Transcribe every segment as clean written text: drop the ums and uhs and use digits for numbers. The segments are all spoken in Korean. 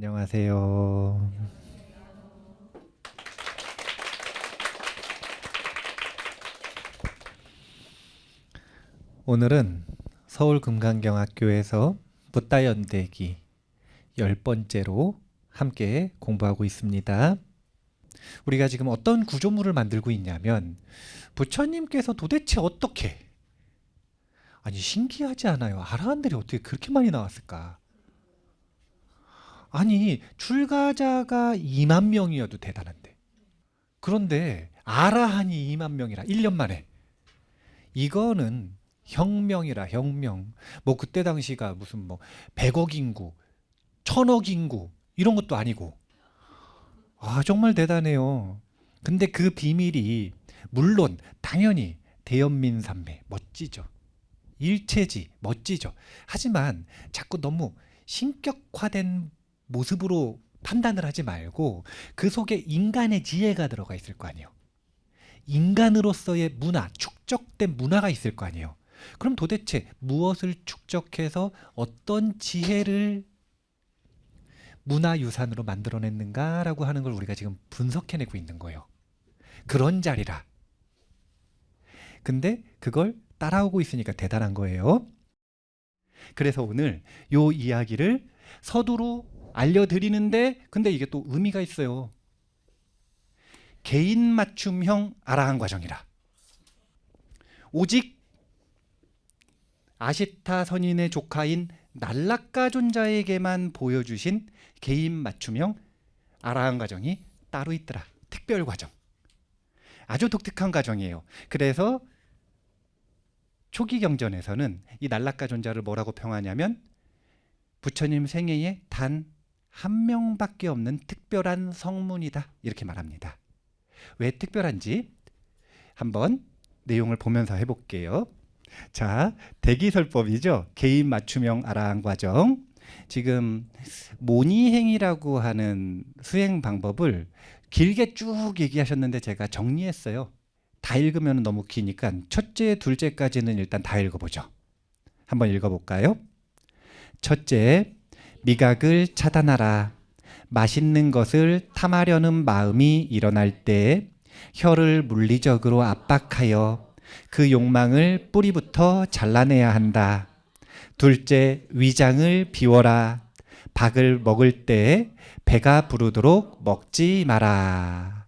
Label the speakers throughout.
Speaker 1: 안녕하세요. 오늘은 서울 금강경학교에서 붓다 연대기 10번째로 함께 공부하고 있습니다. 우리가 지금 어떤 구조물을 만들고 있냐면 부처님께서 도대체 어떻게 아니 신기하지 않아요? 아라한들이 어떻게 그렇게 많이 나왔을까? 아니 출가자가 2만 명이어도 대단한데 그런데 아라한이 2만 명이라 1년 만에 이거는 혁명이라 혁명. 뭐 그때 당시가 무슨 뭐 100억 인구, 1000억 인구 이런 것도 아니고 아 정말 대단해요. 근데 그 비밀이 물론 당연히 대연민산매 멋지죠. 일체지 멋지죠. 하지만 자꾸 너무 신격화된 모습으로 판단을 하지 말고 그 속에 인간의 지혜가 들어가 있을 거 아니에요. 인간으로서의 문화, 축적된 문화가 있을 거 아니에요. 그럼 도대체 무엇을 축적해서 어떤 지혜를 문화유산으로 만들어냈는가라고 하는 걸 우리가 지금 분석해내고 있는 거예요. 그런 자리라. 근데 그걸 따라오고 있으니까 대단한 거예요. 그래서 오늘 요 이야기를 서두로 알려드리는데 근데 이게 또 의미가 있어요. 개인 맞춤형 아라한 과정이라. 오직 아시타 선인의 조카인 날라카 존자에게만 보여주신 개인 맞춤형 아라한 과정이 따로 있더라. 특별 과정. 아주 독특한 과정이에요. 그래서 초기 경전에서는 이 날라카 존자를 뭐라고 평하냐면 부처님 생애에 단 한 명밖에 없는 특별한 성문이다. 이렇게 말합니다. 왜 특별한지 한번 내용을 보면서 해볼게요. 자, 대기설법이죠. 개인 맞춤형 아라한 과정. 지금 모니행이라고 하는 수행 방법을 길게 쭉 얘기하셨는데 제가 정리했어요. 다 읽으면 너무 기니까 첫째, 둘째까지는 일단 다 읽어보죠. 한번 읽어볼까요? 첫째, 미각을 차단하라. 맛있는 것을 탐하려는 마음이 일어날 때 혀를 물리적으로 압박하여 그 욕망을 뿌리부터 잘라내야 한다. 둘째, 위장을 비워라. 밥을 먹을 때 배가 부르도록 먹지 마라.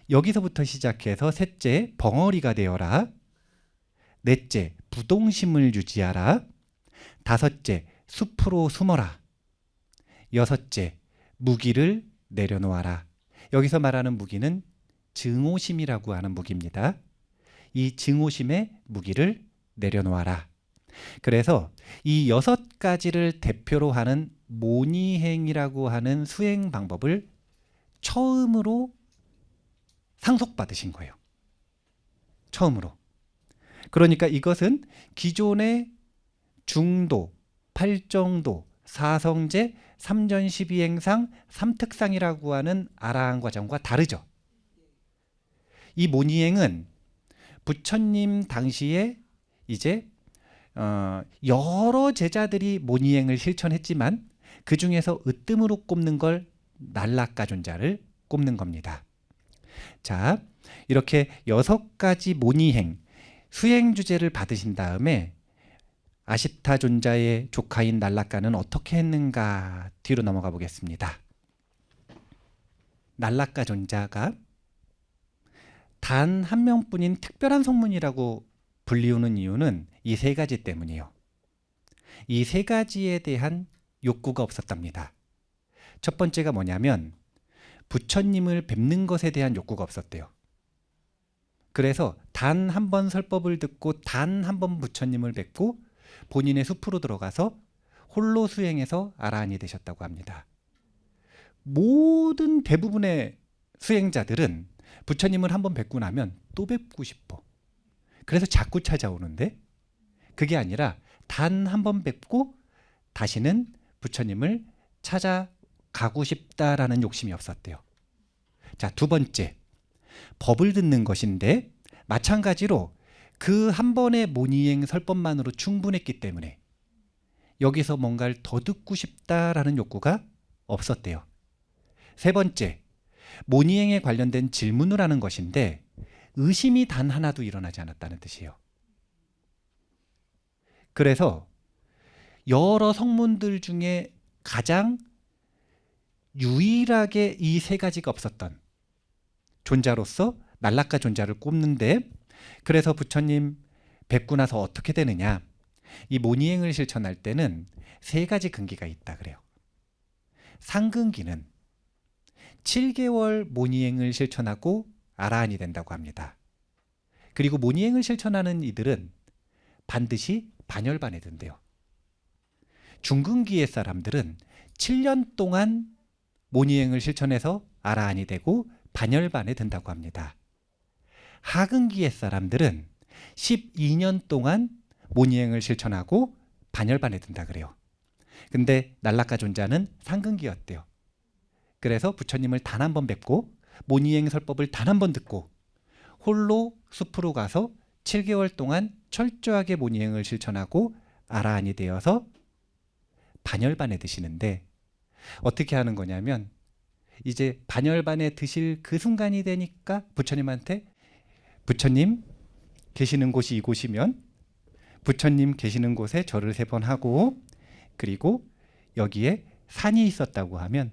Speaker 1: 여기서부터 시작해서 셋째, 벙어리가 되어라. 넷째, 부동심을 유지하라. 다섯째, 숲으로 숨어라. 여섯째, 무기를 내려놓아라. 여기서 말하는 무기는 증오심이라고 하는 무기입니다. 이 증오심의 무기를 내려놓아라. 그래서 이 6가지를 대표로 하는 모니행이라고 하는 수행 방법을 처음으로 상속받으신 거예요. 처음으로. 그러니까 이것은 기존의 중도, 팔정도, 사성제, 삼전십이행상, 삼특상이라고 하는 아라한 과정과 다르죠. 이 모니행은 부처님 당시에 이제 여러 제자들이 모니행을 실천했지만 그 중에서 으뜸으로 꼽는 걸 날라카 존자를 꼽는 겁니다. 자, 이렇게 6가지 모니행 수행 주제를 받으신 다음에 아시타 존자의 조카인 날라카는 어떻게 했는가 뒤로 넘어가 보겠습니다. 날라카 존자가 단 한 명뿐인 특별한 성문이라고 불리우는 이유는 이 3가지 때문이에요. 이 3가지에 대한 욕구가 없었답니다. 첫 번째가 뭐냐면 부처님을 뵙는 것에 대한 욕구가 없었대요. 그래서 단 한 번 설법을 듣고 단 한 번 부처님을 뵙고 본인의 숲으로 들어가서 홀로 수행해서 아라한이 되셨다고 합니다. 모든 대부분의 수행자들은 부처님을 한번 뵙고 나면 또 뵙고 싶어. 그래서 자꾸 찾아오는데 그게 아니라 단 한 번 뵙고 다시는 부처님을 찾아가고 싶다라는 욕심이 없었대요. 자, 두 번째, 법을 듣는 것인데 마찬가지로 그 한 번의 모니행 설법만으로 충분했기 때문에 여기서 뭔가를 더 듣고 싶다라는 욕구가 없었대요. 세 번째, 모니행에 관련된 질문을 하는 것인데 의심이 단 하나도 일어나지 않았다는 뜻이에요. 그래서 여러 성문들 중에 가장 유일하게 이 세 가지가 없었던 존자로서 날라카 존자를 꼽는데, 그래서 부처님 뵙고 나서 어떻게 되느냐, 이 모니행을 실천할 때는 세 가지 근기가 있다 그래요. 상근기는 7개월 모니행을 실천하고 아라한이 된다고 합니다. 그리고 모니행을 실천하는 이들은 반드시 반열반에 든대요. 중근기의 사람들은 7년 동안 모니행을 실천해서 아라한이 되고 반열반에 든다고 합니다. 하근기의 사람들은 12년 동안 모니행을 실천하고 반열반에 든다 그래요. 근데 날라카 존자는 상근기였대요. 그래서 부처님을 단 한 번 뵙고 모니행 설법을 단 한 번 듣고 홀로 숲으로 가서 7개월 동안 철저하게 모니행을 실천하고 아라한이 되어서 반열반에 드시는데, 어떻게 하는 거냐면 이제 반열반에 드실 그 순간이 되니까 부처님한테, 부처님 계시는 곳이 이곳이면 부처님 계시는 곳에 절을 3번 하고, 그리고 여기에 산이 있었다고 하면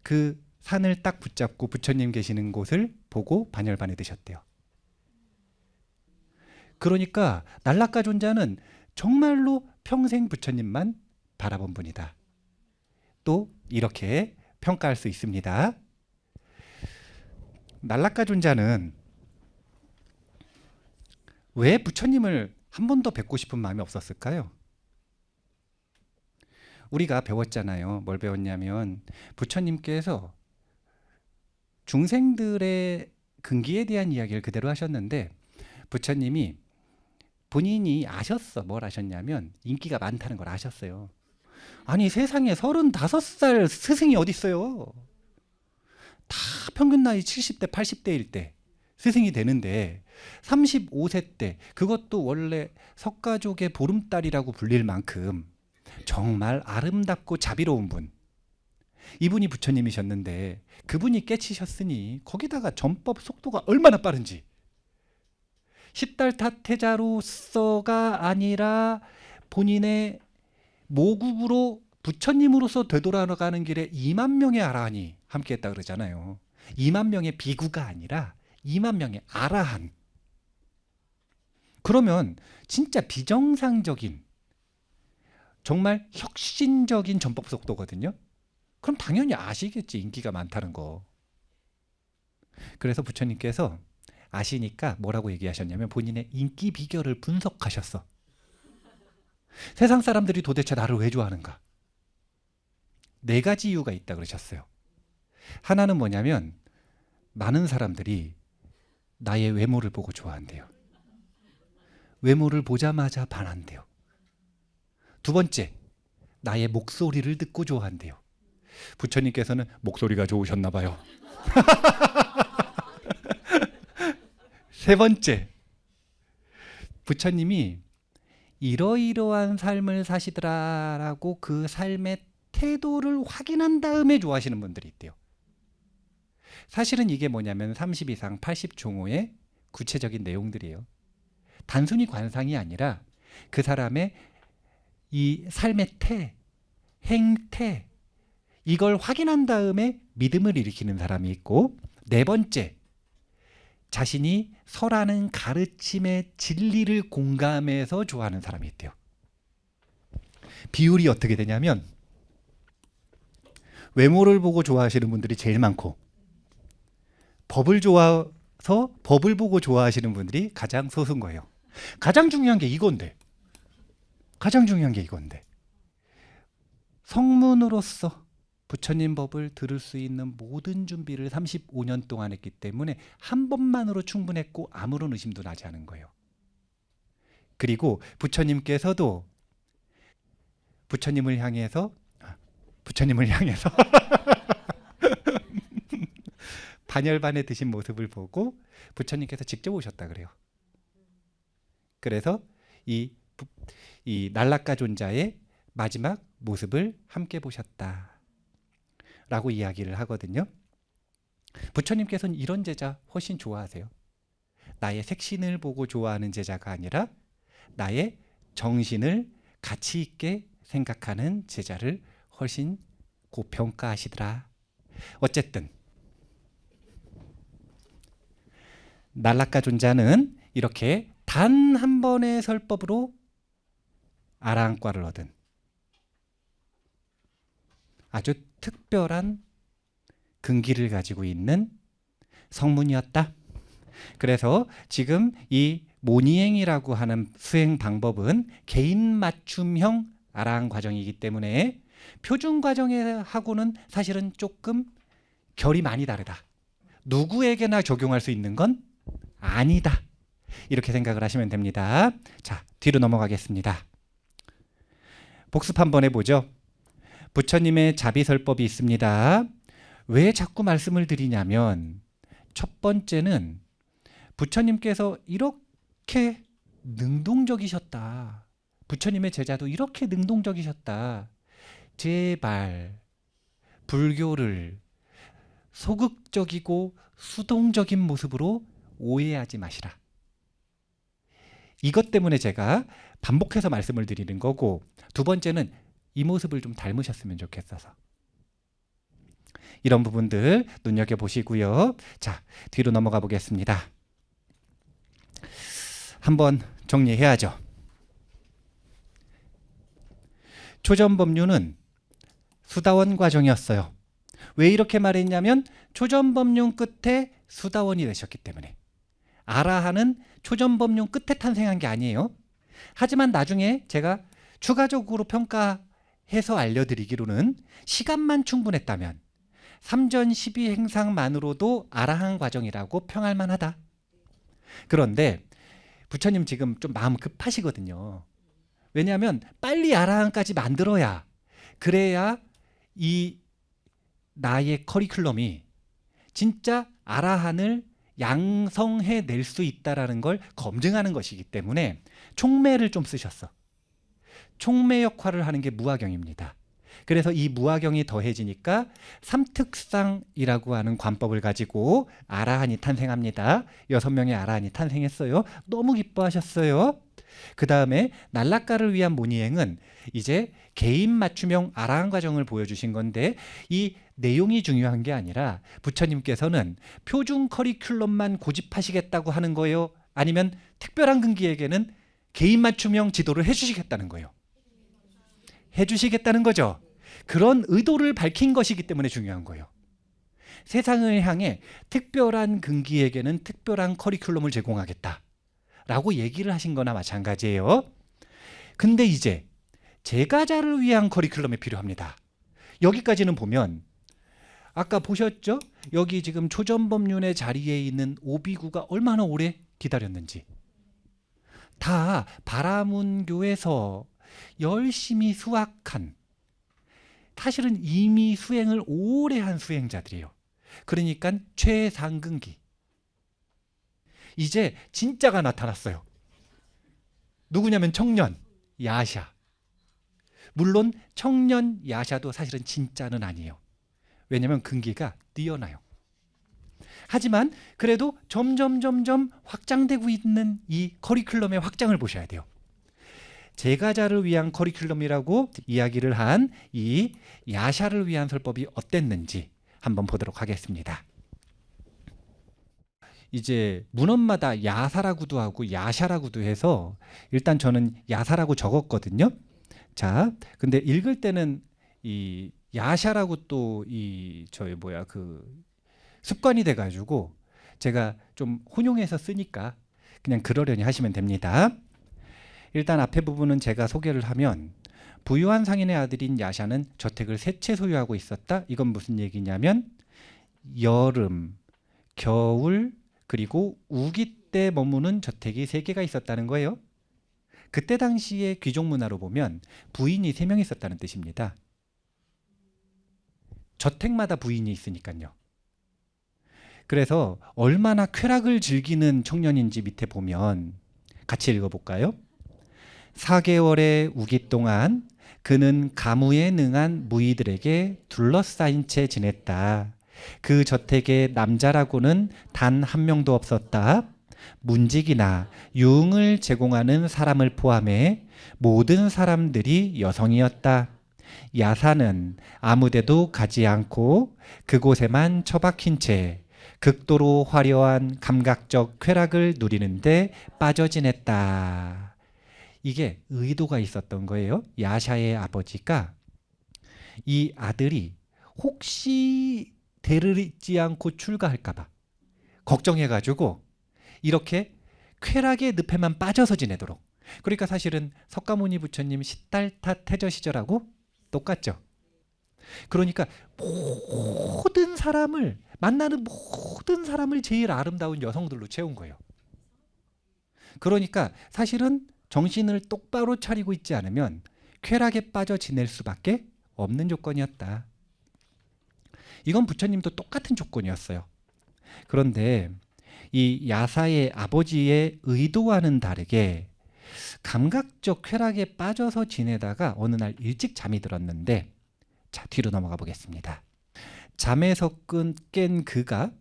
Speaker 1: 그 산을 딱 붙잡고 부처님 계시는 곳을 보고 반열반에 드셨대요. 그러니까 날라카 존자는 정말로 평생 부처님만 바라본 분이다. 또 이렇게 평가할 수 있습니다. 날라카 존자는 왜 부처님을 한 번 더 뵙고 싶은 마음이 없었을까요? 우리가 배웠잖아요. 뭘 배웠냐면 부처님께서 중생들의 근기에 대한 이야기를 그대로 하셨는데, 부처님이 본인이 아셨어. 뭘 아셨냐면 인기가 많다는 걸 아셨어요. 아니, 세상에 35살 스승이 어디 있어요? 다 평균 나이 70대 80대일 때 스승이 되는데 35세 때, 그것도 원래 석가족의 보름달이라고 불릴 만큼 정말 아름답고 자비로운 분, 이분이 부처님이셨는데 그분이 깨치셨으니 거기다가 전법 속도가 얼마나 빠른지, 10달 타태자로서가 아니라 본인의 모국으로 부처님으로서 되돌아가는 길에 2만 명의 아라한이 함께했다 그러잖아요. 2만 명의 비구가 아니라 2만 명의 아라한. 그러면 진짜 비정상적인, 정말 혁신적인 전법 속도거든요. 그럼 당연히 아시겠지, 인기가 많다는 거. 그래서 부처님께서 아시니까 뭐라고 얘기하셨냐면 본인의 인기 비결을 분석하셨어. 세상 사람들이 도대체 나를 왜 좋아하는가? 4가지 이유가 있다 그러셨어요. 하나는 뭐냐면 많은 사람들이 나의 외모를 보고 좋아한대요. 외모를 보자마자 반한대요. 두 번째, 나의 목소리를 듣고 좋아한대요. 부처님께서는 목소리가 좋으셨나 봐요. 세 번째, 부처님이 이러이러한 삶을 사시더라라고 그 삶의 태도를 확인한 다음에 좋아하시는 분들이 있대요. 사실은 이게 뭐냐면 30 이상 80 종호의 구체적인 내용들이에요. 단순히 관상이 아니라 그 사람의 이 삶의 행태, 이걸 확인한 다음에 믿음을 일으키는 사람이 있고, 4번째, 자신이 설하는 가르침의 진리를 공감해서 좋아하는 사람이 있대요. 비율이 어떻게 되냐면 외모를 보고 좋아하시는 분들이 제일 많고, 법을 좋아서 법을 보고 좋아하시는 분들이 가장 소수인 거예요. 가장 중요한 게 이건데, 성문으로서 부처님 법을 들을 수 있는 모든 준비를 35년 동안 했기 때문에 한 번만으로 충분했고 아무런 의심도 나지 않은 거예요. 그리고 부처님께서도 부처님을 향해서 반열반에 드신 모습을 보고 부처님께서 직접 오셨다 그래요. 그래서 이 날라카 존자의 마지막 모습을 함께 보셨다. 라고 이야기를 하거든요. 부처님께서는 이런 제자 훨씬 좋아하세요. 나의 색신을 보고 좋아하는 제자가 아니라 나의 정신을 가치 있게 생각하는 제자를 훨씬 고평가하시더라. 어쨌든 날락가 존자는 이렇게 단 한 번의 설법으로 아라한과를 얻은 아주 특별한 근기를 가지고 있는 성문이었다. 그래서 지금 이 모니행이라고 하는 수행 방법은 개인 맞춤형 아라한 과정이기 때문에 표준 과정하고는 사실은 조금 결이 많이 다르다. 누구에게나 적용할 수 있는 건 아니다. 이렇게 생각을 하시면 됩니다. 자, 뒤로 넘어가겠습니다. 복습 한번 해보죠. 부처님의 자비설법이 있습니다. 왜 자꾸 말씀을 드리냐면 첫 번째는 부처님께서 이렇게 능동적이셨다. 부처님의 제자도 이렇게 능동적이셨다. 제발 불교를 소극적이고 수동적인 모습으로 오해하지 마시라. 이것 때문에 제가 반복해서 말씀을 드리는 거고, 두 번째는 이 모습을 좀 닮으셨으면 좋겠어서. 이런 부분들 눈여겨보시고요. 자, 뒤로 넘어가 보겠습니다. 한번 정리해야죠. 초전법륜은 수다원 과정이었어요. 왜 이렇게 말했냐면 초전법륜 끝에 수다원이 되셨기 때문에. 아라한은 초전법륜 끝에 탄생한 게 아니에요. 하지만 나중에 제가 추가적으로 평가해서 알려드리기로는 시간만 충분했다면 3전 12행상만으로도 아라한 과정이라고 평할 만하다. 그런데 부처님 지금 좀 마음 급하시거든요. 왜냐하면 빨리 아라한까지 만들어야, 그래야 이 나의 커리큘럼이 진짜 아라한을 양성해낼 수 있다는 걸 검증하는 것이기 때문에 촉매를 좀 쓰셨어. 촉매 역할을 하는 게 무화경입니다. 그래서 이 무화경이 더해지니까 삼특상이라고 하는 관법을 가지고 아라한이 탄생합니다. 6명의 아라한이 탄생했어요. 너무 기뻐하셨어요. 그 다음에 날락가를 위한 모니행은 이제 개인 맞춤형 아라한 과정을 보여주신 건데, 이 내용이 중요한 게 아니라 부처님께서는 표준 커리큘럼만 고집하시겠다고 하는 거예요? 아니면 특별한 근기에게는 개인 맞춤형 지도를 해주시겠다는 거예요? 해주시겠다는 거죠. 그런 의도를 밝힌 것이기 때문에 중요한 거예요. 세상을 향해 특별한 근기에게는 특별한 커리큘럼을 제공하겠다 라고 얘기를 하신 거나 마찬가지예요. 근데 이제 제가자를 위한 커리큘럼이 필요합니다. 여기까지는 보면 아까 보셨죠? 여기 지금 초전법륜의 자리에 있는 오비구가 얼마나 오래 기다렸는지. 다 바라문교에서 열심히 수학한, 사실은 이미 수행을 오래 한 수행자들이에요. 그러니까 최상근기. 이제 진짜가 나타났어요. 누구냐면 청년 야샤. 물론 청년 야샤도 사실은 진짜는 아니에요. 왜냐하면 근기가 뛰어나요. 하지만 그래도 점점 확장되고 있는 이 커리큘럼의 확장을 보셔야 돼요. 제가자를 위한 커리큘럼이라고 이야기를 한 이 야샤를 위한 설법이 어땠는지 한번 보도록 하겠습니다. 이제 문헌마다 야사라고도 하고 야샤라고도 해서 일단 저는 야사라고 적었거든요. 자, 근데 읽을 때는 이 야샤라고 또 그 습관이 돼가지고 제가 좀 혼용해서 쓰니까 그냥 그러려니 하시면 됩니다. 일단 앞에 부분은 제가 소개를 하면, 부유한 상인의 아들인 야샤는 저택을 3채 소유하고 있었다. 이건 무슨 얘기냐면 여름, 겨울, 그리고 우기 때 머무는 저택이 3개가 있었다는 거예요. 그때 당시의 귀족 문화로 보면 부인이 3명 있었다는 뜻입니다. 저택마다 부인이 있으니까요. 그래서 얼마나 쾌락을 즐기는 청년인지 밑에 보면 같이 읽어볼까요? 4개월의 우기 동안 그는 가무에 능한 무희들에게 둘러싸인 채 지냈다. 그 저택에 남자라고는 단 한 명도 없었다. 문직이나 유흥을 제공하는 사람을 포함해 모든 사람들이 여성이었다. 야사는 아무데도 가지 않고 그곳에만 처박힌 채 극도로 화려한 감각적 쾌락을 누리는데 빠져 지냈다. 이게 의도가 있었던 거예요. 야샤의 아버지가 이 아들이 혹시 대를 잇지 않고 출가할까봐 걱정해가지고 이렇게 쾌락의 늪에만 빠져서 지내도록. 그러니까 사실은 석가모니 부처님 시달타 태저 시절하고 똑같죠. 그러니까 모든 사람을 만나는 모든 사람을 제일 아름다운 여성들로 채운 거예요. 그러니까 사실은 정신을 똑바로 차리고 있지 않으면 쾌락에 빠져 지낼 수밖에 없는 조건이었다. 이건 부처님도 똑같은 조건이었어요. 그런데 이 야사의 아버지의 의도와는 다르게 감각적 쾌락에 빠져서 지내다가 어느 날 일찍 잠이 들었는데, 자, 뒤로 넘어가 보겠습니다. 잠에서 깬 그가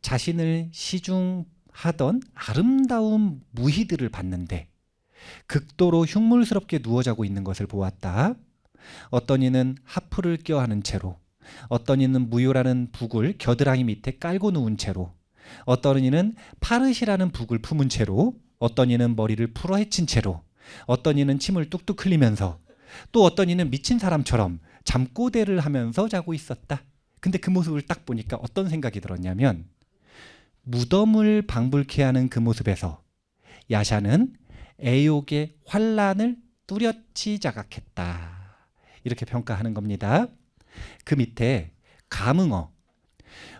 Speaker 1: 자신을 시중하던 아름다운 무희들을 봤는데 극도로 흉물스럽게 누워 자고 있는 것을 보았다. 어떤 이는 하프를 껴안은 채로, 어떤 이는 무효라는 북을 겨드랑이 밑에 깔고 누운 채로, 어떤 이는 파릇이라는 북을 품은 채로, 어떤 이는 머리를 풀어헤친 채로, 어떤 이는 침을 뚝뚝 흘리면서, 또 어떤 이는 미친 사람처럼 잠꼬대를 하면서 자고 있었다. 근데 그 모습을 딱 보니까 어떤 생각이 들었냐면, 무덤을 방불케 하는 그 모습에서 야샤는 애욕의 환란을 뚜렷이 자각했다. 이렇게 평가하는 겁니다. 그 밑에 감응어,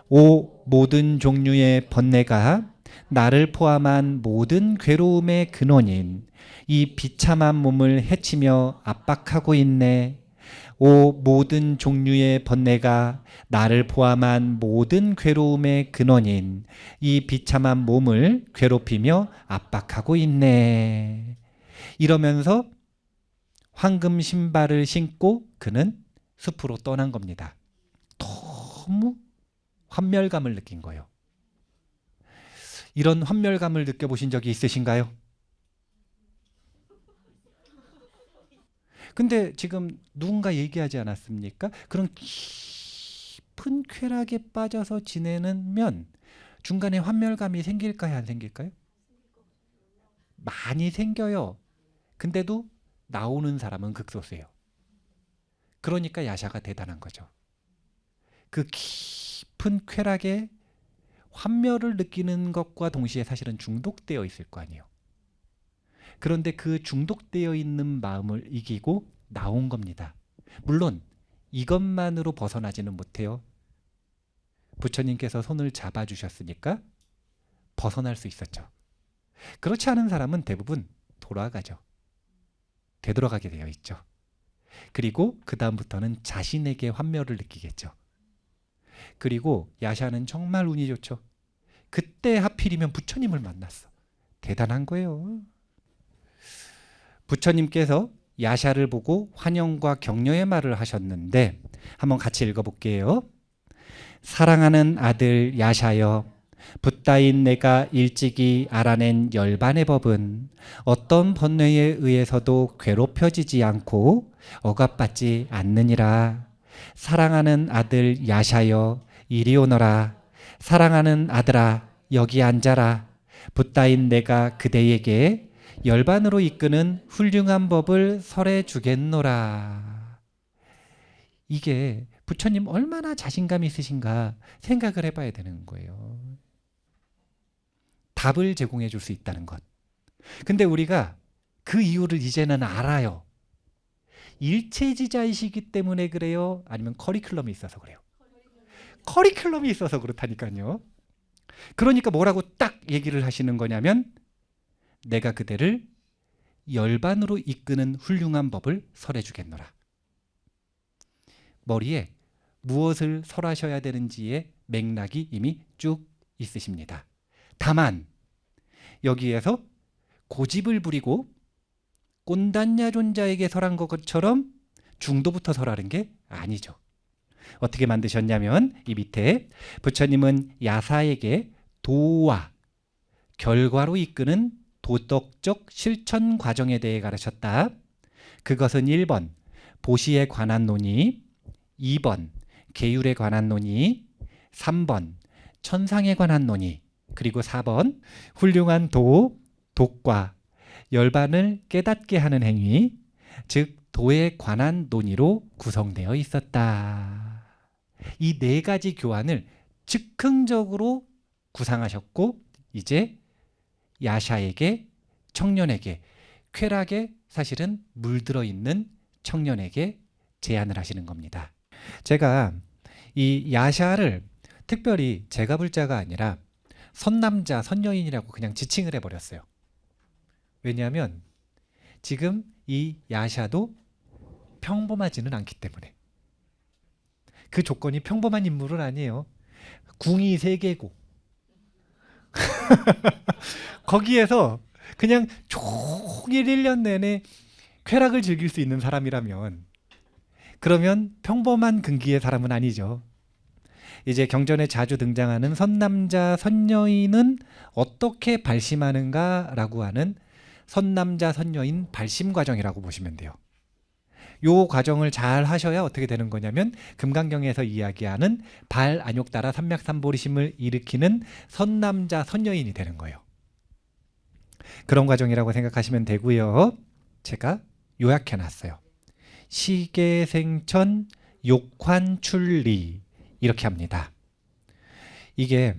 Speaker 1: 오 모든 종류의 번뇌가 나를 포함한 모든 괴로움의 근원인 이 비참한 몸을 해치며 압박하고 있네. 오 모든 종류의 번뇌가 나를 포함한 모든 괴로움의 근원인 이 비참한 몸을 괴롭히며 압박하고 있네. 이러면서 황금 신발을 신고 그는 숲으로 떠난 겁니다. 너무 환멸감을 느낀 거예요. 이런 환멸감을 느껴보신 적이 있으신가요? 근데 지금 누군가 얘기하지 않았습니까? 그런 깊은 쾌락에 빠져서 지내면 중간에 환멸감이 생길까요? 안 생길까요? 많이 생겨요. 근데도 나오는 사람은 극소수예요. 그러니까 야샤가 대단한 거죠. 그 깊은 쾌락에 환멸을 느끼는 것과 동시에 사실은 중독되어 있을 거 아니에요. 그런데 그 중독되어 있는 마음을 이기고 나온 겁니다. 물론 이것만으로 벗어나지는 못해요. 부처님께서 손을 잡아주셨으니까 벗어날 수 있었죠. 그렇지 않은 사람은 대부분 돌아가죠. 되돌아가게 되어 있죠. 그리고 그 다음부터는 자신에게 환멸을 느끼겠죠. 그리고 야샤는 정말 운이 좋죠. 그때 하필이면 부처님을 만났어. 대단한 거예요. 부처님께서 야샤를 보고 환영과 격려의 말을 하셨는데 한번 같이 읽어볼게요. 사랑하는 아들 야샤여, 붓다인 내가 일찍이 알아낸 열반의 법은 어떤 번뇌에 의해서도 괴롭혀지지 않고 억압받지 않느니라. 사랑하는 아들 야샤여, 이리 오너라. 사랑하는 아들아, 여기 앉아라. 붓다인 내가 그대에게 열반으로 이끄는 훌륭한 법을 설해 주겠노라. 이게 부처님 얼마나 자신감이 있으신가 생각을 해봐야 되는 거예요. 답을 제공해 줄 수 있다는 것. 근데 우리가 그 이유를 이제는 알아요. 일체지자이시기 때문에 그래요? 아니면 커리큘럼이 있어서 그래요? 커리큘럼이 있어서 그렇다니까요. 그러니까 뭐라고 딱 얘기를 하시는 거냐면 내가 그대를 열반으로 이끄는 훌륭한 법을 설해 주겠노라. 머리에 무엇을 설하셔야 되는지의 맥락이 이미 쭉 있으십니다. 다만 여기에서 고집을 부리고 꼰단냐 존자에게 설한 것처럼 중도부터 설하는 게 아니죠. 어떻게 만드셨냐면 이 밑에 부처님은 야사에게 도와 결과로 이끄는 도덕적 실천 과정에 대해 가르쳤다. 그것은 1번 보시에 관한 논의, 2번 계율에 관한 논의, 3번 천상에 관한 논의, 그리고 4번 훌륭한 독과 열반을 깨닫게 하는 행위, 즉 도에 관한 논의로 구성되어 있었다. 이 네 가지 교환을 즉흥적으로 구상하셨고 이제 야샤에게, 청년에게, 쾌락에 사실은 물들어 있는 청년에게 제안을 하시는 겁니다. 제가 이 야샤를 특별히 제가 볼 자가 아니라 선남자, 선여인이라고 그냥 지칭을 해버렸어요. 왜냐하면 지금 이 야샤도 평범하지는 않기 때문에. 그 조건이 평범한 인물은 아니에요. 궁이 3개고 거기에서 그냥 종일 1년 내내 쾌락을 즐길 수 있는 사람이라면 그러면 평범한 근기의 사람은 아니죠. 이제 경전에 자주 등장하는 선남자, 선여인은 어떻게 발심하는가라고 하는 선남자, 선여인 발심 과정이라고 보시면 돼요. 요 과정을 잘 하셔야 어떻게 되는 거냐면 금강경에서 이야기하는 발안욕따라 삼맥삼보리심을 일으키는 선남자, 선여인이 되는 거예요. 그런 과정이라고 생각하시면 되고요. 제가 요약해놨어요. 시계생천, 욕환출리 이렇게 합니다. 이게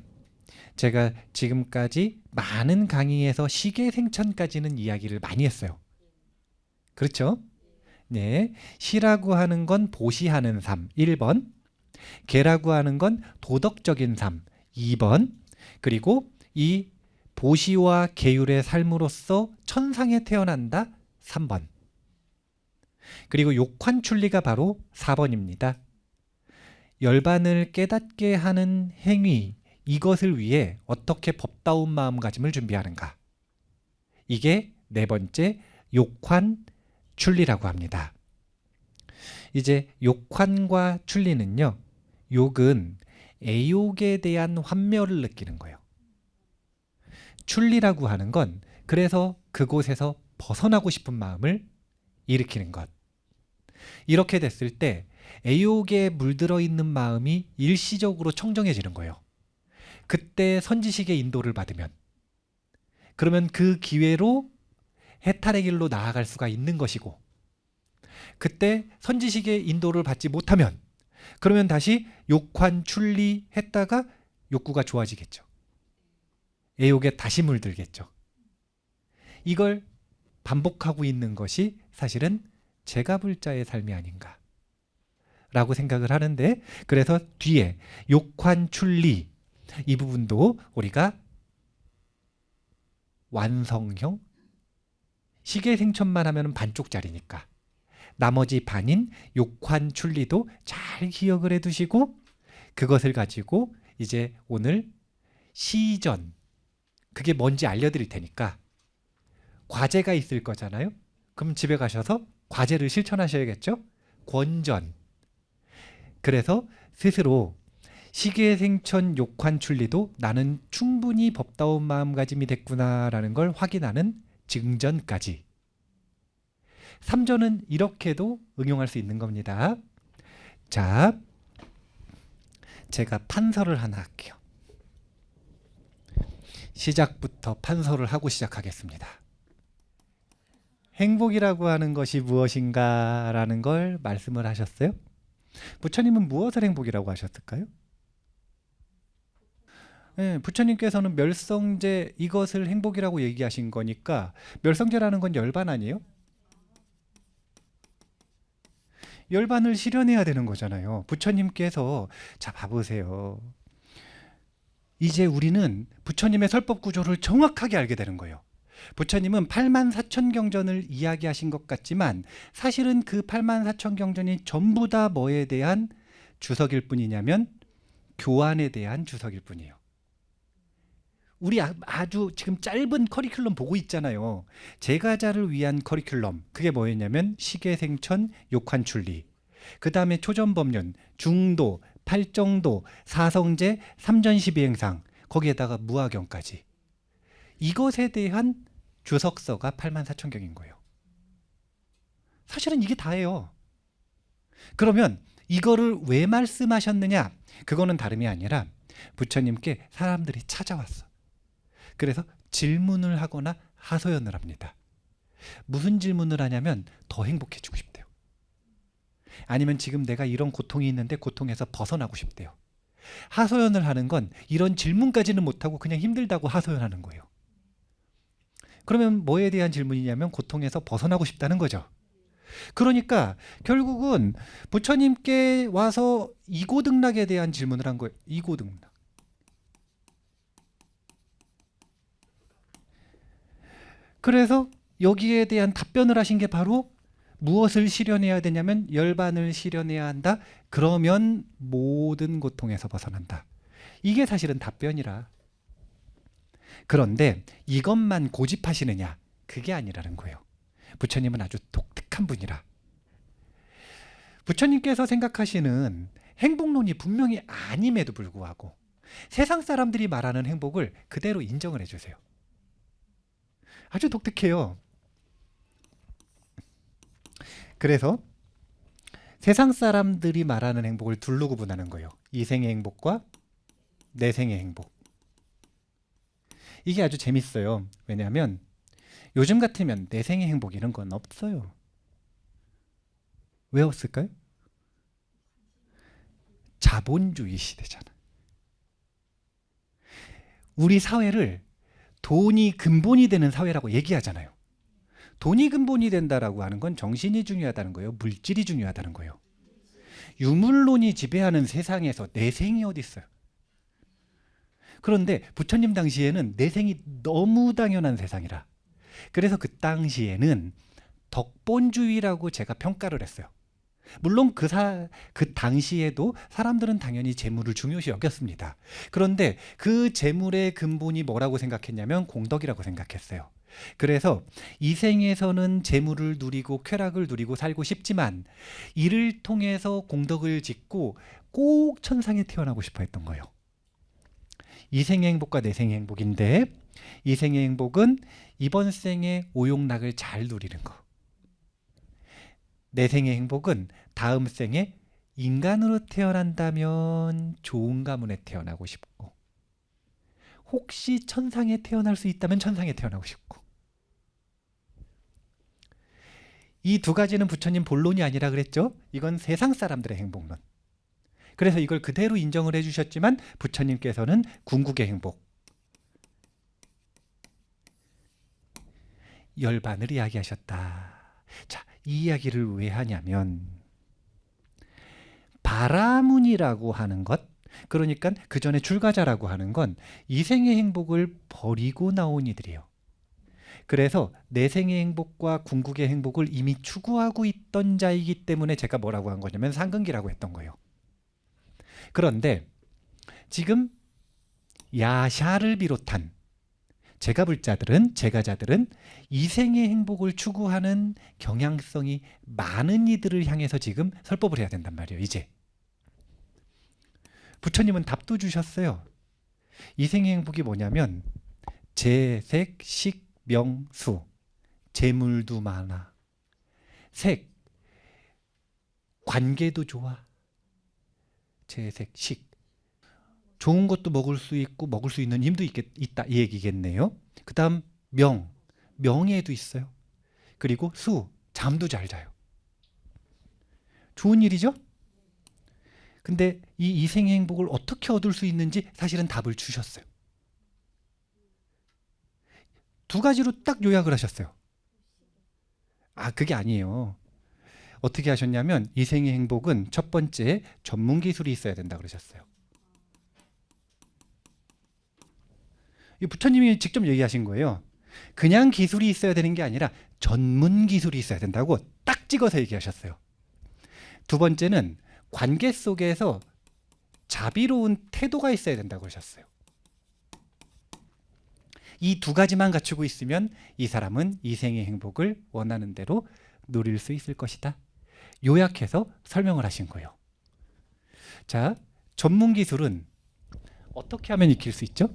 Speaker 1: 제가 지금까지 많은 강의에서 시계생천까지는 이야기를 많이 했어요. 그렇죠? 네, 시라고 하는 건 보시하는 삶 1번, 계라고 하는 건 도덕적인 삶 2번, 그리고 이 보시와 계율의 삶으로서 천상에 태어난다 3번, 그리고 욕환출리가 바로 4번입니다. 열반을 깨닫게 하는 행위, 이것을 위해 어떻게 법다운 마음가짐을 준비하는가, 이게 4번째 욕환출리라고 합니다. 이제 욕환과 출리는요, 욕은 애욕에 대한 환멸을 느끼는 거예요. 출리라고 하는 건 그래서 그곳에서 벗어나고 싶은 마음을 일으키는 것. 이렇게 됐을 때 애욕에 물들어 있는 마음이 일시적으로 청정해지는 거예요. 그때 선지식의 인도를 받으면, 그러면 그 기회로 해탈의 길로 나아갈 수가 있는 것이고, 그때 선지식의 인도를 받지 못하면 그러면 다시 욕환출리 했다가 욕구가 좋아지겠죠. 애욕에 다시 물들겠죠. 이걸 반복하고 있는 것이 사실은 제가불자의 삶이 아닌가 라고 생각을 하는데, 그래서 뒤에 욕환출리 이 부분도 우리가 완성형, 시계생천만 하면 반쪽짜리니까 나머지 반인 욕환출리도 잘 기억을 해두시고, 그것을 가지고 이제 오늘 시전, 그게 뭔지 알려드릴 테니까 과제가 있을 거잖아요. 그럼 집에 가셔서 과제를 실천하셔야겠죠. 권전. 그래서 스스로 시계생천 욕환출리도 나는 충분히 법다운 마음가짐이 됐구나라는 걸 확인하는 증전까지. 3전은 이렇게도 응용할 수 있는 겁니다. 자, 제가 판서를 하나 할게요. 시작부터 판서를 하고 시작하겠습니다. 행복이라고 하는 것이 무엇인가 라는 걸 말씀을 하셨어요. 부처님은 무엇을 행복이라고 하셨을까요? 네, 부처님께서는 멸성제, 이것을 행복이라고 얘기하신 거니까 멸성제라는 건 열반 아니에요? 열반을 실현해야 되는 거잖아요. 부처님께서, 자 봐보세요. 이제 우리는 부처님의 설법 구조를 정확하게 알게 되는 거예요. 부처님은 84,000경전을 이야기하신 것 같지만 사실은 그 84,000경전이 전부 다 뭐에 대한 주석일 뿐이냐면 교환에 대한 주석일 뿐이에요. 우리 아주 지금 짧은 커리큘럼 보고 있잖아요. 제가자를 위한 커리큘럼. 그게 뭐였냐면 식외생천, 욕환춘리. 그 다음에 초전법륜, 중도, 팔정도, 사성제, 삼전시비행상. 거기에다가 무화경까지. 이것에 대한 주석서가 84,000경인 거예요. 사실은 이게 다예요. 그러면 이거를 왜 말씀하셨느냐? 그거는 다름이 아니라 부처님께 사람들이 찾아왔어. 그래서 질문을 하거나 하소연을 합니다. 무슨 질문을 하냐면 더 행복해지고 싶대요. 아니면 지금 내가 이런 고통이 있는데 고통에서 벗어나고 싶대요. 하소연을 하는 건 이런 질문까지는 못하고 그냥 힘들다고 하소연하는 거예요. 그러면 뭐에 대한 질문이냐면 고통에서 벗어나고 싶다는 거죠. 그러니까 결국은 부처님께 와서 이고등락에 대한 질문을 한 거예요. 이고등락. 그래서 여기에 대한 답변을 하신 게 바로 무엇을 실현해야 되냐면 열반을 실현해야 한다. 그러면 모든 고통에서 벗어난다. 이게 사실은 답변이라. 그런데 이것만 고집하시느냐? 그게 아니라는 거예요. 부처님은 아주 독특한 분이라. 부처님께서 생각하시는 행복론이 분명히 아님에도 불구하고 세상 사람들이 말하는 행복을 그대로 인정을 해주세요. 아주 독특해요. 그래서 세상 사람들이 말하는 행복을 둘로 구분하는 거예요. 이생의 행복과 내생의 행복. 이게 아주 재밌어요. 왜냐하면 요즘 같으면 내생의 행복 이런 건 없어요. 왜 없을까요? 자본주의 시대잖아. 우리 사회를 돈이 근본이 되는 사회라고 얘기하잖아요. 돈이 근본이 된다라고 하는 건 정신이 중요하다는 거예요. 물질이 중요하다는 거예요. 유물론이 지배하는 세상에서 내생이 어디 있어요? 그런데 부처님 당시에는 내생이 너무 당연한 세상이라. 그래서 그 당시에는 덕본주의라고 제가 평가를 했어요. 물론 그 당시에도 사람들은 당연히 재물을 중요시 여겼습니다. 그런데 그 재물의 근본이 뭐라고 생각했냐면 공덕이라고 생각했어요. 그래서 이 생에서는 재물을 누리고 쾌락을 누리고 살고 싶지만 이를 통해서 공덕을 짓고 꼭 천상에 태어나고 싶어 했던 거예요. 이생의 행복과 내생의 행복인데 이생의 행복은 이번 생에 오욕락을 잘 누리는 거. 내생의 행복은 다음 생에 인간으로 태어난다면 좋은 가문에 태어나고 싶고 혹시 천상에 태어날 수 있다면 천상에 태어나고 싶고 이 두 가지는 부처님 본론이 아니라 그랬죠. 이건 세상 사람들의 행복론. 그래서 이걸 그대로 인정을 해주셨지만 부처님께서는 궁극의 행복 열반을 이야기하셨다. 자, 이 이야기를 왜 하냐면 바라문이라고 하는 것, 그러니까 그 전에 출가자라고 하는 건 이생의 행복을 버리고 나온 이들이에요. 그래서 내생의 행복과 궁극의 행복을 이미 추구하고 있던 자이기 때문에 제가 뭐라고 한 거냐면 상근기라고 했던 거예요. 그런데 지금 야샤를 비롯한 제가자들은 이생의 행복을 추구하는 경향성이 많은 이들을 향해서 지금 설법을 해야 된단 말이에요. 이제 부처님은 답도 주셨어요. 이생의 행복이 뭐냐면 재색, 식, 명, 수. 재물도 많아. 색, 관계도 좋아. 재색, 식. 좋은 것도 먹을 수 있고 먹을 수 있는 힘도 있다 이 얘기겠네요. 그 다음 명, 명예도 있어요. 그리고 수, 잠도 잘 자요. 좋은 일이죠? 근데 이 이생의 행복을 어떻게 얻을 수 있는지 사실은 답을 주셨어요. 두 가지로 딱 요약을 하셨어요. 아, 그게 아니에요. 어떻게 하셨냐면 이생의 행복은 첫 번째 전문 기술이 있어야 된다 그러셨어요. 이 부처님이 직접 얘기하신 거예요. 그냥 기술이 있어야 되는 게 아니라 전문 기술이 있어야 된다고 딱 찍어서 얘기하셨어요. 두 번째는 관계 속에서 자비로운 태도가 있어야 된다고 하셨어요. 이 두 가지만 갖추고 있으면 이 사람은 이생의 행복을 원하는 대로 누릴 수 있을 것이다. 요약해서 설명을 하신 거예요. 자, 전문 기술은 어떻게 하면 익힐 수 있죠?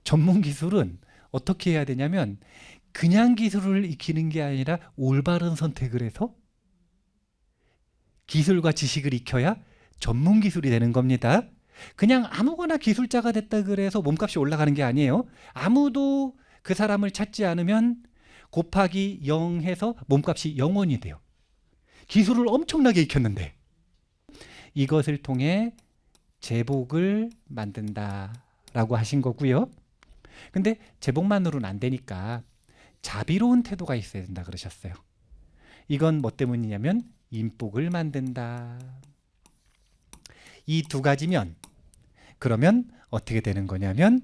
Speaker 1: 전문 기술은 어떻게 해야 되냐면 그냥 기술을 익히는 게 아니라 올바른 선택을 해서 기술과 지식을 익혀야 전문 기술이 되는 겁니다. 그냥 아무거나 기술자가 됐다 그래서 몸값이 올라가는 게 아니에요. 아무도 그 사람을 찾지 않으면 곱하기 0 해서 몸값이 0원이 돼요. 기술을 엄청나게 익혔는데 이것을 통해 제복을 만든다라고 하신 거고요. 근데 제복만으로는 안 되니까 자비로운 태도가 있어야 된다 그러셨어요. 이건 뭐 때문이냐면 인복을 만든다. 이 두 가지면 그러면 어떻게 되는 거냐면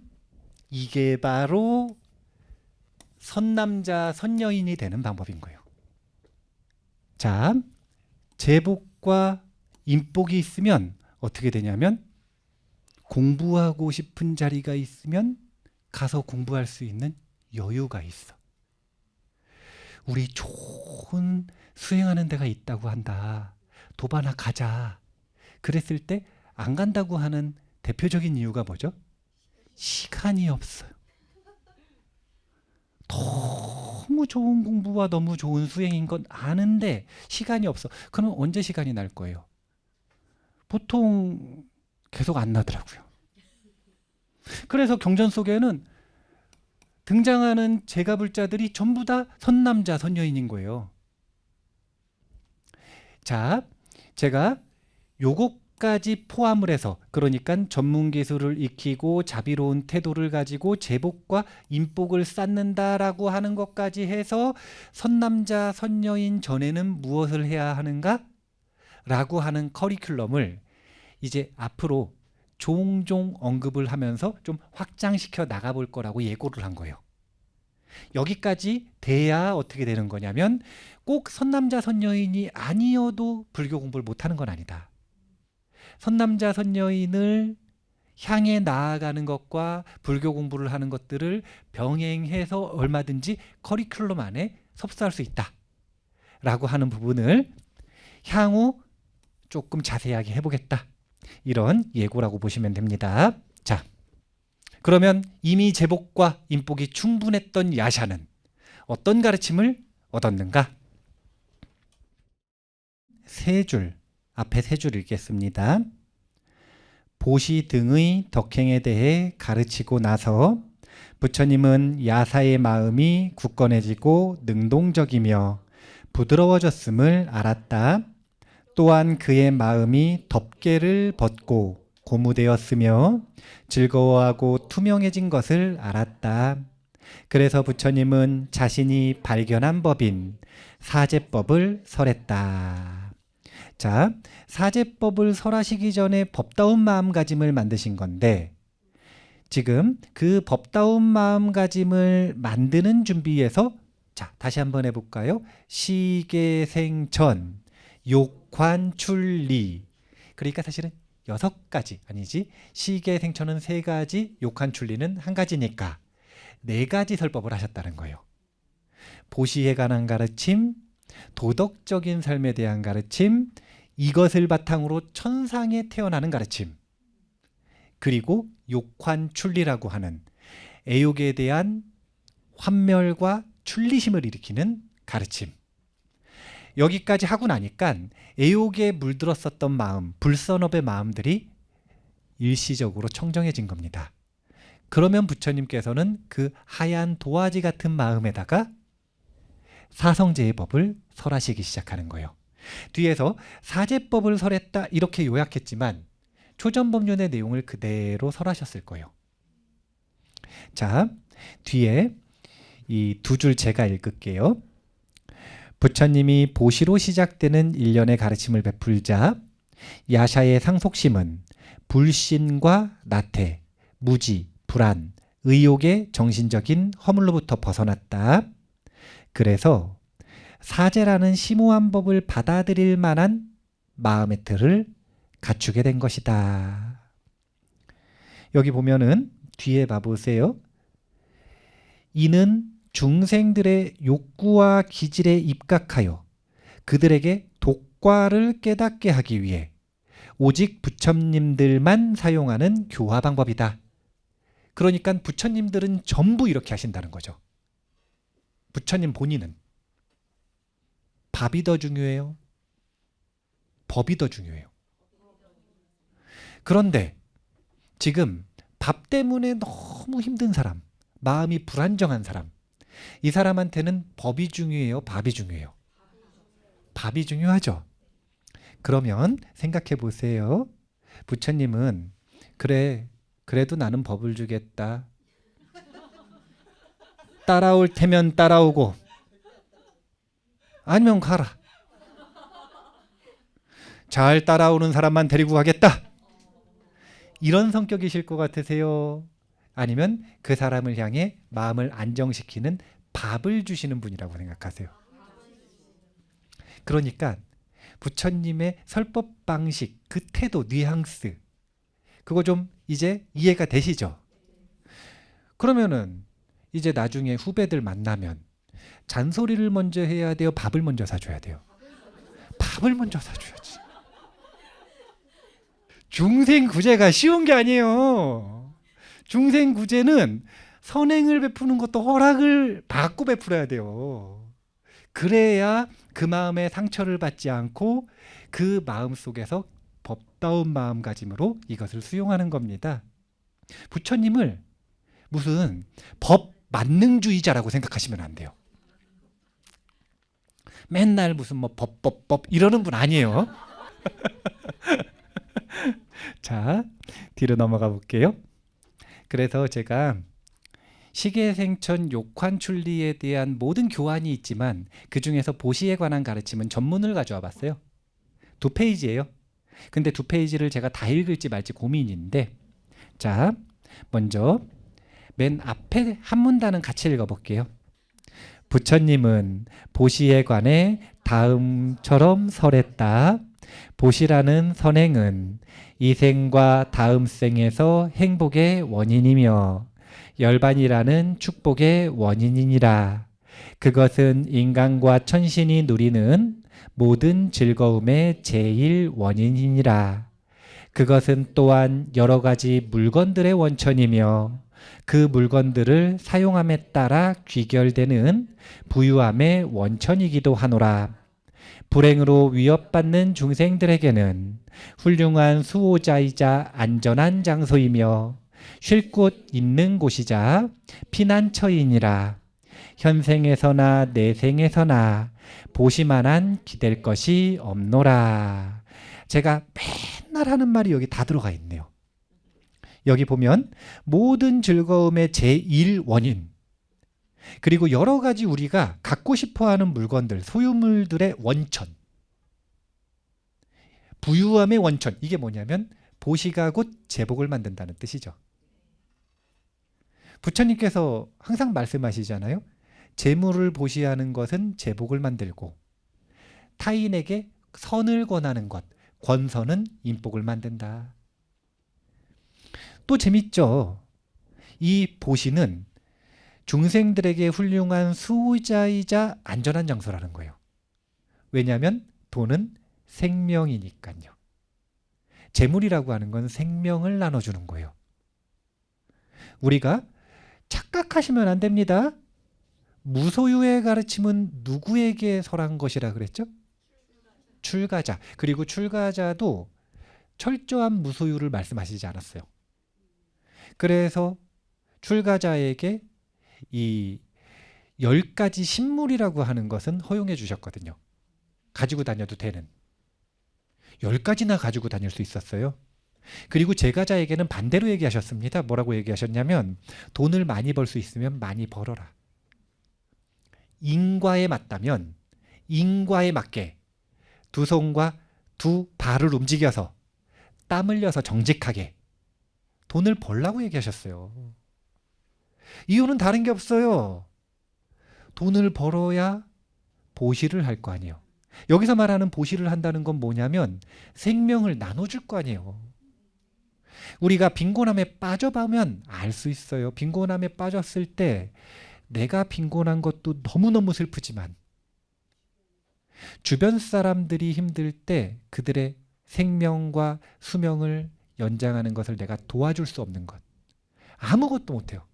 Speaker 1: 이게 바로 선남자 선여인이 되는 방법인 거예요. 자, 제복과 인복이 있으면 어떻게 되냐면 공부하고 싶은 자리가 있으면 가서 공부할 수 있는 여유가 있어. 우리 좋은 수행하는 데가 있다고 한다. 도바나 가자. 그랬을 때 안 간다고 하는 대표적인 이유가 뭐죠? 시간이 없어요. 너무 좋은 공부와 너무 좋은 수행인 건 아는데 시간이 없어. 그럼 언제 시간이 날 거예요? 보통 계속 안 나더라고요. 그래서 경전 속에는 등장하는 제가불자들이 전부 다 선남자, 선여인인 거예요. 자, 제가 요것까지 포함을 해서 그러니까 전문 기술을 익히고 자비로운 태도를 가지고 제복과 인복을 쌓는다라고 하는 것까지 해서 선남자, 선여인 전에는 무엇을 해야 하는가? 라고 하는 커리큘럼을 이제 앞으로 종종 언급을 하면서 좀 확장시켜 나가볼 거라고 예고를 한 거예요. 여기까지 돼야 어떻게 되는 거냐면 꼭 선남자 선여인이 아니어도 불교 공부를 못하는 건 아니다. 선남자 선여인을 향해 나아가는 것과 불교 공부를 하는 것들을 병행해서 얼마든지 커리큘럼 안에 섭수할 수 있다 라고 하는 부분을 향후 조금 자세하게 해보겠다, 이런 예고라고 보시면 됩니다. 자, 그러면 이미 제복과 인복이 충분했던 야샤는 어떤 가르침을 얻었는가? 세 줄, 앞에 세 줄 읽겠습니다. 보시 등의 덕행에 대해 가르치고 나서 부처님은 야사의 마음이 굳건해지고 능동적이며 부드러워졌음을 알았다. 또한 그의 마음이 덮개를 벗고 고무되었으며 즐거워하고 투명해진 것을 알았다. 그래서 부처님은 자신이 발견한 법인 사제법을 설했다. 자, 사제법을 설하시기 전에 법다운 마음가짐을 만드신 건데 지금 그 법다운 마음가짐을 만드는 준비에서 자, 다시 한번 해볼까요? 시계생천, 욕환출리. 그러니까 사실은 6가지 아니지, 시계생천은 3가지, 욕환출리는 1가지니까 4가지 설법을 하셨다는 거예요. 보시에 관한 가르침, 도덕적인 삶에 대한 가르침, 이것을 바탕으로 천상에 태어나는 가르침, 그리고 욕환출리라고 하는 애욕에 대한 환멸과 출리심을 일으키는 가르침. 여기까지 하고 나니까 애욕에 물들었었던 마음, 불선업의 마음들이 일시적으로 청정해진 겁니다. 그러면 부처님께서는 그 하얀 도화지 같은 마음에다가 사성제의 법을 설하시기 시작하는 거예요. 뒤에서 사제법을 설했다 이렇게 요약했지만 초전법륜의 내용을 그대로 설하셨을 거예요. 자, 뒤에 이 2줄 제가 읽을게요. 부처님이 보시로 시작되는 일련의 가르침을 베풀자 야샤의 상속심은 불신과 나태, 무지, 불안, 의욕의 정신적인 허물로부터 벗어났다. 그래서 사제라는 심오한 법을 받아들일 만한 마음의 틀을 갖추게 된 것이다. 여기 보면은 뒤에 봐보세요. 이는 중생들의 욕구와 기질에 입각하여 그들에게 독과를 깨닫게 하기 위해 오직 부처님들만 사용하는 교화 방법이다. 그러니까 부처님들은 전부 이렇게 하신다는 거죠. 부처님 본인은 밥이 더 중요해요? 법이 더 중요해요? 그런데 지금 밥 때문에 너무 힘든 사람, 마음이 불안정한 사람, 이 사람한테는 법이 중요해요? 밥이 중요해요? 밥이 중요하죠. 그러면 생각해 보세요. 부처님은 그래, 그래도 나는 법을 주겠다. 따라올 테면 따라오고 아니면 가라. 잘 따라오는 사람만 데리고 가겠다. 이런 성격이실 것 같으세요? 아니면 그 사람을 향해 마음을 안정시키는 밥을 주시는 분이라고 생각하세요? 그러니까 부처님의 설법 방식, 그 태도, 뉘앙스, 그거 좀 이제 이해가 되시죠? 그러면은 이제 나중에 후배들 만나면 잔소리를 먼저 해야 돼요? 밥을 먼저 사줘야 돼요? 밥을 먼저 사줘야지. 중생구제가 쉬운 게 아니에요. 중생구제는 선행을 베푸는 것도 허락을 받고 베풀어야 돼요. 그래야 그 마음에 상처를 받지 않고 그 마음 속에서 법다운 마음가짐으로 이것을 수용하는 겁니다. 부처님을 무슨 법 만능주의자라고 생각하시면 안 돼요. 맨날 무슨 뭐 법 이러는 분 아니에요. 자, 뒤로 넘어가 볼게요. 그래서 제가 식예생천 욕환출리에 대한 모든 교환이 있지만 그 중에서 보시에 관한 가르침은 전문을 가져와 봤어요. 2페이지예요. 근데 2페이지를 제가 다 읽을지 말지 고민인데, 자, 먼저 맨 앞에 한 문단은 같이 읽어볼게요. 부처님은 보시에 관해 다음처럼 설했다. 보시라는 선행은 이 생과 다음 생에서 행복의 원인이며 열반이라는 축복의 원인이니라. 그것은 인간과 천신이 누리는 모든 즐거움의 제일 원인이니라. 그것은 또한 여러 가지 물건들의 원천이며 그 물건들을 사용함에 따라 귀결되는 부유함의 원천이기도 하노라. 불행으로 위협받는 중생들에게는 훌륭한 수호자이자 안전한 장소이며 쉴 곳 있는 곳이자 피난처이니라. 현생에서나 내생에서나 보시만한 기댈 것이 없노라. 제가 맨날 하는 말이 여기 다 들어가 있네요. 여기 보면 모든 즐거움의 제1원인, 그리고 여러 가지 우리가 갖고 싶어하는 물건들, 소유물들의 원천, 부유함의 원천, 이게 뭐냐면 보시가 곧 제복을 만든다는 뜻이죠. 부처님께서 항상 말씀하시잖아요. 재물을 보시하는 것은 제복을 만들고 타인에게 선을 권하는 것, 권선은 인복을 만든다. 또 재밌죠. 이 보시는 중생들에게 훌륭한 수호자이자 안전한 장소라는 거예요. 왜냐하면 돈은 생명이니까요. 재물이라고 하는 건 생명을 나눠주는 거예요. 우리가 착각하시면 안 됩니다. 무소유의 가르침은 누구에게 설한 것이라 그랬죠? 출가자. 그리고 출가자도 철저한 무소유를 말씀하시지 않았어요. 그래서 출가자에게 이 10가지 신물이라고 하는 것은 허용해 주셨거든요. 가지고 다녀도 되는. 10가지나 가지고 다닐 수 있었어요. 그리고 제가자에게는 반대로 얘기하셨습니다. 뭐라고 얘기하셨냐면 돈을 많이 벌 수 있으면 많이 벌어라. 인과에 맞다면 인과에 맞게 두 손과 두 발을 움직여서 땀 흘려서 정직하게 돈을 벌라고 얘기하셨어요. 이유는 다른 게 없어요. 돈을 벌어야 보시를 할 거 아니에요. 여기서 말하는 보시를 한다는 건 뭐냐면 생명을 나눠줄 거 아니에요. 우리가 빈곤함에 빠져보면 알 수 있어요. 빈곤함에 빠졌을 때 내가 빈곤한 것도 너무너무 슬프지만 주변 사람들이 힘들 때 그들의 생명과 수명을 연장하는 것을 내가 도와줄 수 없는 것. 아무것도 못해요.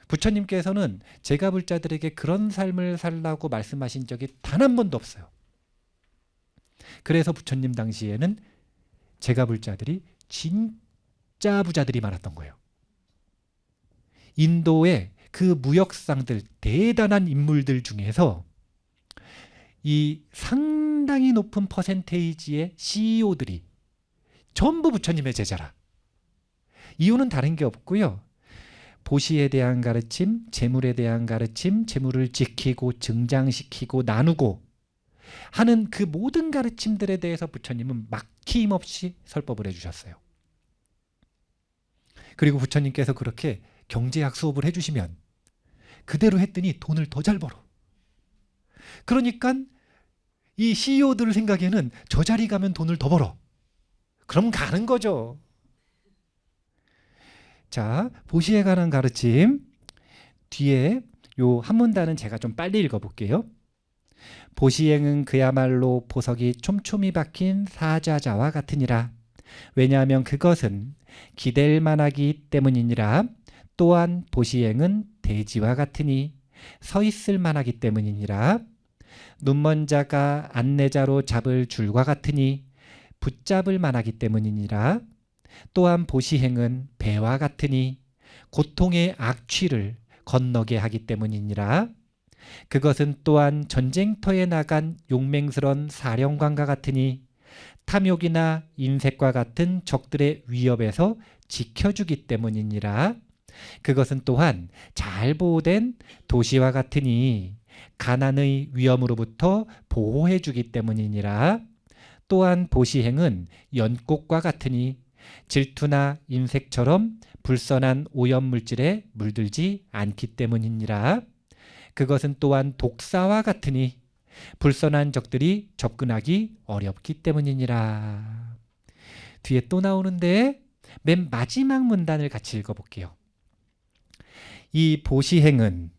Speaker 1: 부처님께서는 제가불자들에게 그런 삶을 살라고 말씀하신 적이 단 한 번도 없어요. 그래서 부처님 당시에는 제가불자들이 진짜 부자들이 많았던 거예요. 인도의 그 무역상들, 대단한 인물들 중에서 이 상당히 높은 퍼센테이지의 CEO들이 전부 부처님의 제자라. 이유는 다른 게 없고요. 보시에 대한 가르침, 재물에 대한 가르침, 재물을 지키고 증장시키고 나누고 하는 그 모든 가르침들에 대해서 부처님은 막힘없이 설법을 해주셨어요. 그리고 부처님께서 그렇게 경제학 수업을 해주시면 그대로 했더니 돈을 더 잘 벌어. 그러니까 이 CEO들 생각에는 저 자리 가면 돈을 더 벌어. 그럼 가는 거죠. 자, 보시에 관한 가르침 뒤에 요 한 문단은 제가 좀 빨리 읽어볼게요. 보시행은 그야말로 보석이 촘촘히 박힌 사자자와 같으니라. 왜냐하면 그것은 기댈 만하기 때문이니라. 또한 보시행은 대지와 같으니 서 있을 만하기 때문이니라. 눈먼 자가 안내자로 잡을 줄과 같으니 붙잡을 만하기 때문이니라. 또한 보시행은 배와 같으니 고통의 악취를 건너게 하기 때문이니라. 그것은 또한 전쟁터에 나간 용맹스런 사령관과 같으니 탐욕이나 인색과 같은 적들의 위협에서 지켜주기 때문이니라. 그것은 또한 잘 보호된 도시와 같으니 가난의 위험으로부터 보호해주기 때문이니라. 또한 보시행은 연꽃과 같으니 질투나 인색처럼 불선한 오염물질에 물들지 않기 때문이니라. 그것은 또한 독사와 같으니 불선한 적들이 접근하기 어렵기 때문이니라. 뒤에 또 나오는데 맨 마지막 문단을 같이 읽어볼게요. 이 보시행은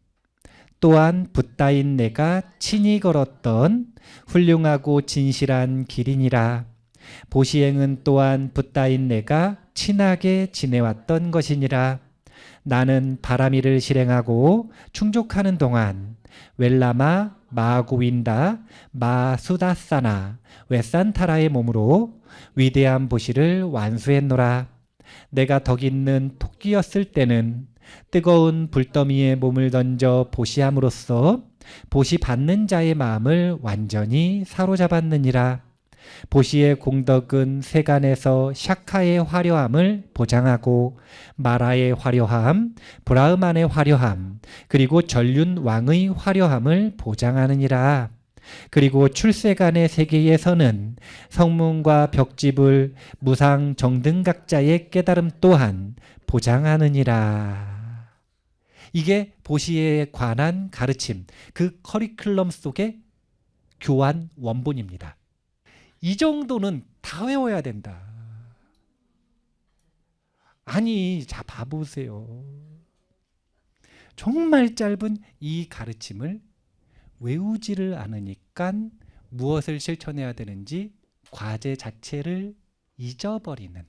Speaker 1: 또한 붓다인 내가 친히 걸었던 훌륭하고 진실한 길이니라. 보시행은 또한 붓다인 내가 친하게 지내왔던 것이니라. 나는 바라미를 실행하고 충족하는 동안 웰라마 마고윈다 마수다사나 웨산타라의 몸으로 위대한 보시를 완수했노라. 내가 덕 있는 토끼였을 때는 뜨거운 불더미에 몸을 던져 보시함으로써 보시 받는 자의 마음을 완전히 사로잡았느니라. 보시의 공덕은 세간에서 샤카의 화려함을 보장하고 마라의 화려함, 브라흐만의 화려함, 그리고 전륜 왕의 화려함을 보장하느니라. 그리고 출세간의 세계에서는 성문과 벽집을 무상 정등각자의 깨달음 또한 보장하느니라. 이게 보시에 관한 가르침, 그 커리큘럼 속의 교환 원본입니다. 이 정도는 다 외워야 된다. 아니, 자 봐보세요. 정말 짧은 이 가르침을 외우지를 않으니까 무엇을 실천해야 되는지 과제 자체를 잊어버리는,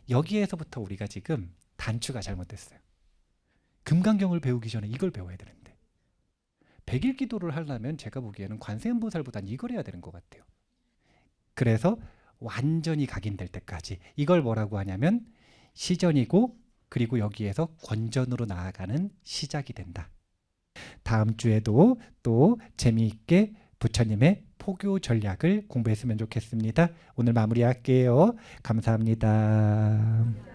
Speaker 1: 여기에서부터 우리가 지금 단추가 잘못됐어요. 금강경을 배우기 전에 이걸 배워야 되는데, 백일 기도를 하려면 제가 보기에는 관세음보살보단 이걸 해야 되는 것 같아요. 그래서 완전히 각인될 때까지 이걸 뭐라고 하냐면 시전이고, 그리고 여기에서 권전으로 나아가는 시작이 된다. 다음 주에도 또 재미있게 부처님의 포교 전략을 공부했으면 좋겠습니다. 오늘 마무리할게요. 감사합니다.